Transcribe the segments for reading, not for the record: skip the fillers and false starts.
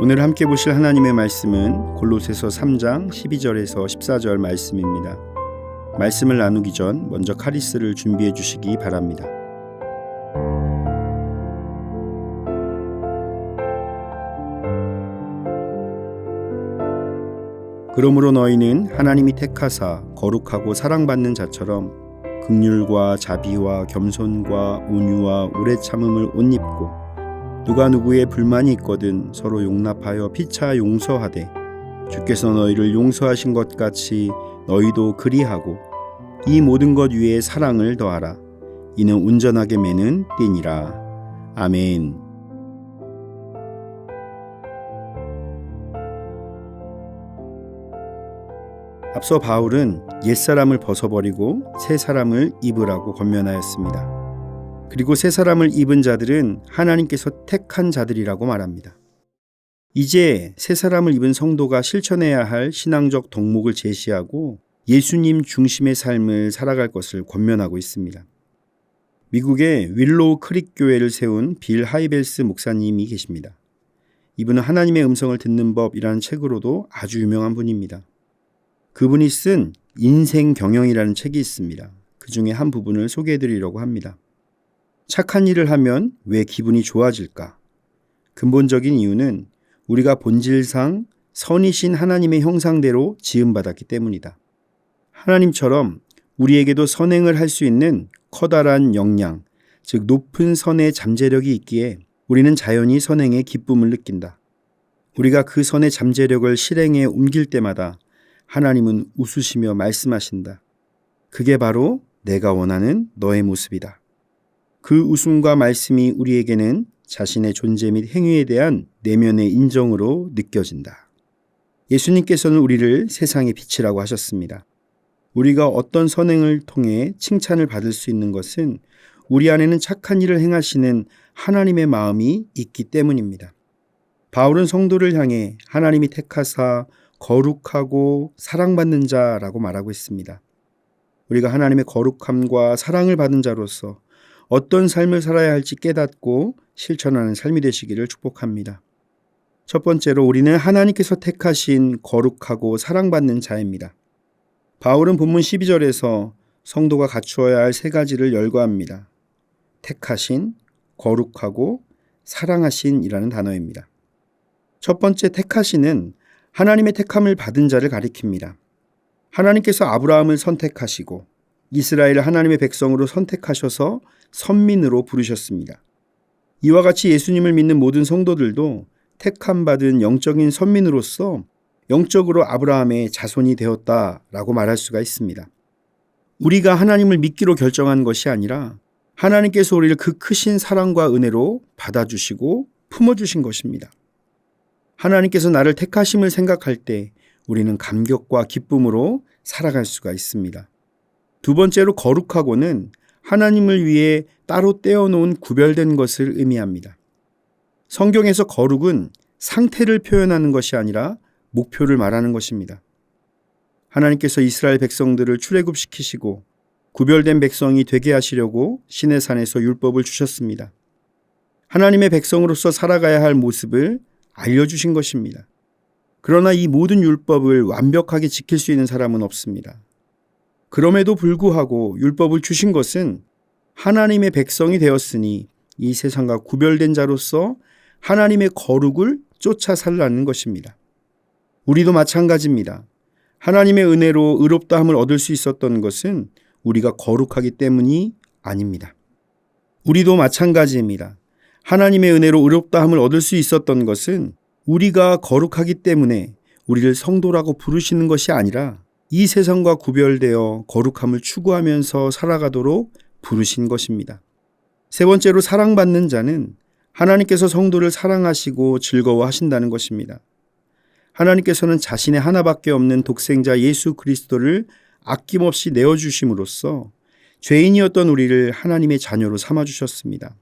오늘 함께 보실 하나님의 말씀은 골로새서 3장 12절에서 14절 말씀입니다. 말씀을 나누기 전 먼저 카리스를 준비해 주시기 바랍니다. 그러므로 너희는 하나님이 택하사 거룩하고 사랑받는 자처럼 긍휼과 자비와 겸손과 온유와 오래 참음을 옷 입고 누가 누구의 불만이 있거든 서로 용납하여 피차 용서하되 주께서 너희를 용서하신 것 같이 너희도 그리하고 이 모든 것 위에 사랑을 더하라. 이는 온전하게 매는 띠니라. 아멘. 앞서 바울은 옛사람을 벗어버리고 새 사람을 입으라고 권면하였습니다. 그리고 새 사람을 입은 자들은 하나님께서 택한 자들이라고 말합니다. 이제 새 사람을 입은 성도가 실천해야 할 신앙적 덕목을 제시하고 예수님 중심의 삶을 살아갈 것을 권면하고 있습니다. 미국의 윌로우 크릭 교회를 세운 빌 하이벨스 목사님이 계십니다. 이분은 하나님의 음성을 듣는 법이라는 책으로도 아주 유명한 분입니다. 그분이 쓴 인생 경영이라는 책이 있습니다. 그 중에 한 부분을 소개해드리려고 합니다. 착한 일을 하면 왜 기분이 좋아질까? 근본적인 이유는 우리가 본질상 선이신 하나님의 형상대로 지음받았기 때문이다. 하나님처럼 우리에게도 선행을 할 수 있는 커다란 역량, 즉 높은 선의 잠재력이 있기에 우리는 자연히 선행의 기쁨을 느낀다. 우리가 그 선의 잠재력을 실행에 옮길 때마다 하나님은 웃으시며 말씀하신다. 그게 바로 내가 원하는 너의 모습이다. 그 웃음과 말씀이 우리에게는 자신의 존재 및 행위에 대한 내면의 인정으로 느껴진다. 예수님께서는 우리를 세상의 빛이라고 하셨습니다. 우리가 어떤 선행을 통해 칭찬을 받을 수 있는 것은 우리 안에는 착한 일을 행하시는 하나님의 마음이 있기 때문입니다. 바울은 성도를 향해 하나님이 택하사 거룩하고 사랑받는 자라고 말하고 있습니다. 우리가 하나님의 거룩함과 사랑을 받은 자로서 어떤 삶을 살아야 할지 깨닫고 실천하는 삶이 되시기를 축복합니다. 첫 번째로 우리는 하나님께서 택하신 거룩하고 사랑받는 자입니다. 바울은 본문 12절에서 성도가 갖추어야 할 세 가지를 열거합니다. 택하신, 거룩하고 사랑하신이라는 단어입니다. 첫 번째 택하신은 하나님의 택함을 받은 자를 가리킵니다. 하나님께서 아브라함을 선택하시고 이스라엘을 하나님의 백성으로 선택하셔서 선민으로 부르셨습니다. 이와 같이 예수님을 믿는 모든 성도들도 택함받은 영적인 선민으로서 영적으로 아브라함의 자손이 되었다라고 말할 수가 있습니다. 우리가 하나님을 믿기로 결정한 것이 아니라 하나님께서 우리를 그 크신 사랑과 은혜로 받아주시고 품어주신 것입니다. 하나님께서 나를 택하심을 생각할 때 우리는 감격과 기쁨으로 살아갈 수가 있습니다. 두 번째로 거룩하고는 하나님을 위해 따로 떼어놓은 구별된 것을 의미합니다. 성경에서 거룩은 상태를 표현하는 것이 아니라 목표를 말하는 것입니다. 하나님께서 이스라엘 백성들을 출애굽시키시고 구별된 백성이 되게 하시려고 시내산에서 율법을 주셨습니다. 하나님의 백성으로서 살아가야 할 모습을 알려주신 것입니다. 그러나 이 모든 율법을 완벽하게 지킬 수 있는 사람은 없습니다. 그럼에도 불구하고 율법을 주신 것은 하나님의 백성이 되었으니 이 세상과 구별된 자로서 하나님의 거룩을 쫓아 살라는 것입니다. 우리도 마찬가지입니다. 하나님의 은혜로 의롭다함을 얻을 수 있었던 것은 우리가 거룩하기 때문이 아닙니다. 우리도 마찬가지입니다. 하나님의 은혜로 의롭다함을 얻을 수 있었던 것은 우리가 거룩하기 때문에 우리를 성도라고 부르시는 것이 아니라 이 세상과 구별되어 거룩함을 추구하면서 살아가도록 부르신 것입니다. 세 번째로 사랑받는 자는 하나님께서 성도를 사랑하시고 즐거워하신다는 것입니다. 하나님께서는 자신의 하나밖에 없는 독생자 예수 그리스도를 아낌없이 내어주심으로써 죄인이었던 우리를 하나님의 자녀로 삼아주셨습니다.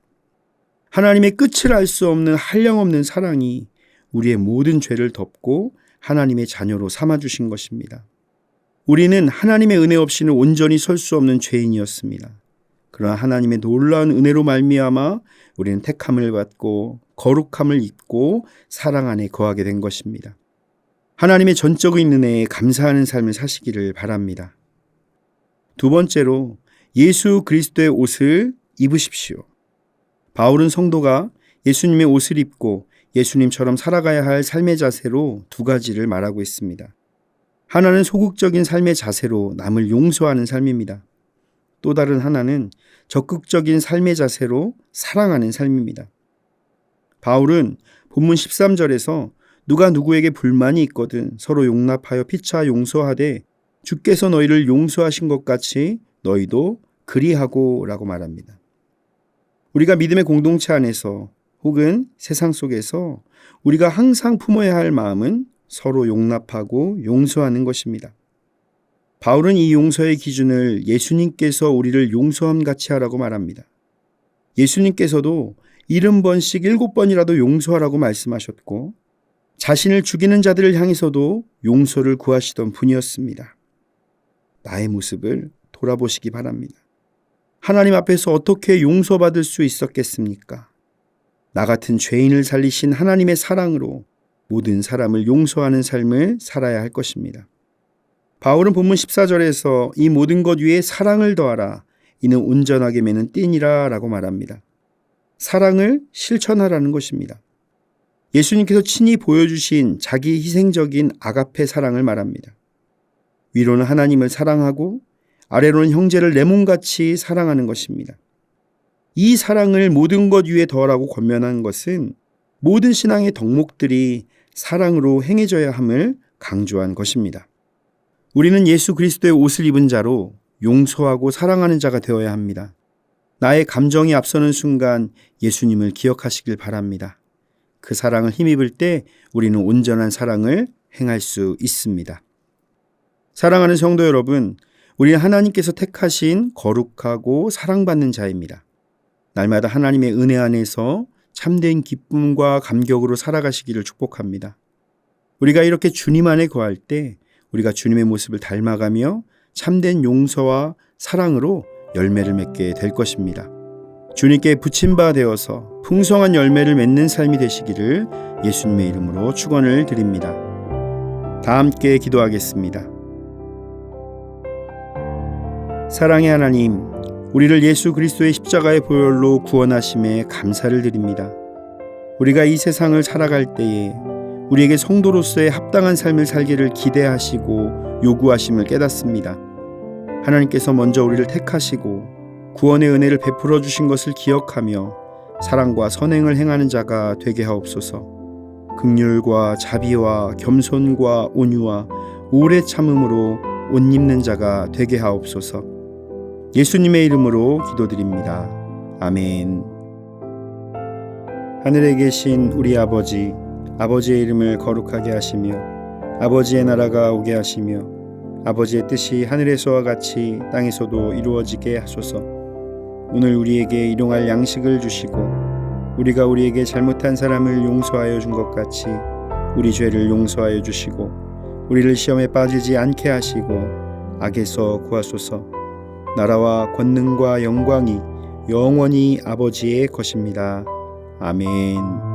하나님의 끝을 알 수 없는 한량없는 사랑이 우리의 모든 죄를 덮고 하나님의 자녀로 삼아주신 것입니다. 우리는 하나님의 은혜 없이는 온전히 설 수 없는 죄인이었습니다. 그러나 하나님의 놀라운 은혜로 말미암아 우리는 택함을 받고 거룩함을 입고 사랑 안에 거하게 된 것입니다. 하나님의 전적인 은혜에 감사하는 삶을 사시기를 바랍니다. 두 번째로 예수 그리스도의 옷을 입으십시오. 바울은 성도가 예수님의 옷을 입고 예수님처럼 살아가야 할 삶의 자세로 두 가지를 말하고 있습니다. 하나는 소극적인 삶의 자세로 남을 용서하는 삶입니다. 또 다른 하나는 적극적인 삶의 자세로 사랑하는 삶입니다. 바울은 본문 13절에서 누가 누구에게 불만이 있거든 서로 용납하여 피차 용서하되 주께서 너희를 용서하신 것 같이 너희도 그리하고 라고 말합니다. 우리가 믿음의 공동체 안에서 혹은 세상 속에서 우리가 항상 품어야 할 마음은 서로 용납하고 용서하는 것입니다. 바울은 이 용서의 기준을 예수님께서 우리를 용서함 같이 하라고 말합니다. 예수님께서도 70번씩 7번이라도 용서하라고 말씀하셨고 자신을 죽이는 자들을 향해서도 용서를 구하시던 분이었습니다. 나의 모습을 돌아보시기 바랍니다. 하나님 앞에서 어떻게 용서받을 수 있었겠습니까? 나 같은 죄인을 살리신 하나님의 사랑으로 모든 사람을 용서하는 삶을 살아야 할 것입니다. 바울은 본문 14절에서 이 모든 것 위에 사랑을 더하라. 이는 온전하게 매는 띠니라 라고 말합니다. 사랑을 실천하라는 것입니다. 예수님께서 친히 보여주신 자기 희생적인 아가페 사랑을 말합니다. 위로는 하나님을 사랑하고 아래로는 형제를 내 몸같이 사랑하는 것입니다. 이 사랑을 모든 것 위에 더하라고 권면한 것은 모든 신앙의 덕목들이 사랑으로 행해져야 함을 강조한 것입니다. 우리는 예수 그리스도의 옷을 입은 자로 용서하고 사랑하는 자가 되어야 합니다. 나의 감정이 앞서는 순간 예수님을 기억하시길 바랍니다. 그 사랑을 힘입을 때 우리는 온전한 사랑을 행할 수 있습니다. 사랑하는 성도 여러분, 우리는 하나님께서 택하신 거룩하고 사랑받는 자입니다. 날마다 하나님의 은혜 안에서 참된 기쁨과 감격으로 살아가시기를 축복합니다. 우리가 이렇게 주님 안에 거할 때 우리가 주님의 모습을 닮아가며 참된 용서와 사랑으로 열매를 맺게 될 것입니다. 주님께 붙임바 되어서 풍성한 열매를 맺는 삶이 되시기를 예수님의 이름으로 축원을 드립니다. 다 함께 기도하겠습니다. 사랑의 하나님, 우리를 예수 그리스도의 십자가의 보혈로 구원하심에 감사를 드립니다. 우리가 이 세상을 살아갈 때에 우리에게 성도로서의 합당한 삶을 살기를 기대하시고 요구하심을 깨닫습니다. 하나님께서 먼저 우리를 택하시고 구원의 은혜를 베풀어 주신 것을 기억하며 사랑과 선행을 행하는 자가 되게 하옵소서. 긍휼과 자비와 겸손과 온유와 오래 참음으로 옷 입는 자가 되게 하옵소서. 예수님의 이름으로 기도드립니다. 아멘. 하늘에 계신 우리 아버지, 아버지의 이름을 거룩하게 하시며 아버지의 나라가 오게 하시며 아버지의 뜻이 하늘에서와 같이 땅에서도 이루어지게 하소서. 오늘 우리에게 일용할 양식을 주시고 우리가 우리에게 잘못한 사람을 용서하여 준 것 같이 우리 죄를 용서하여 주시고 우리를 시험에 빠지지 않게 하시고 악에서 구하소서. 나라와 권능과 영광이 영원히 아버지의 것입니다. 아멘.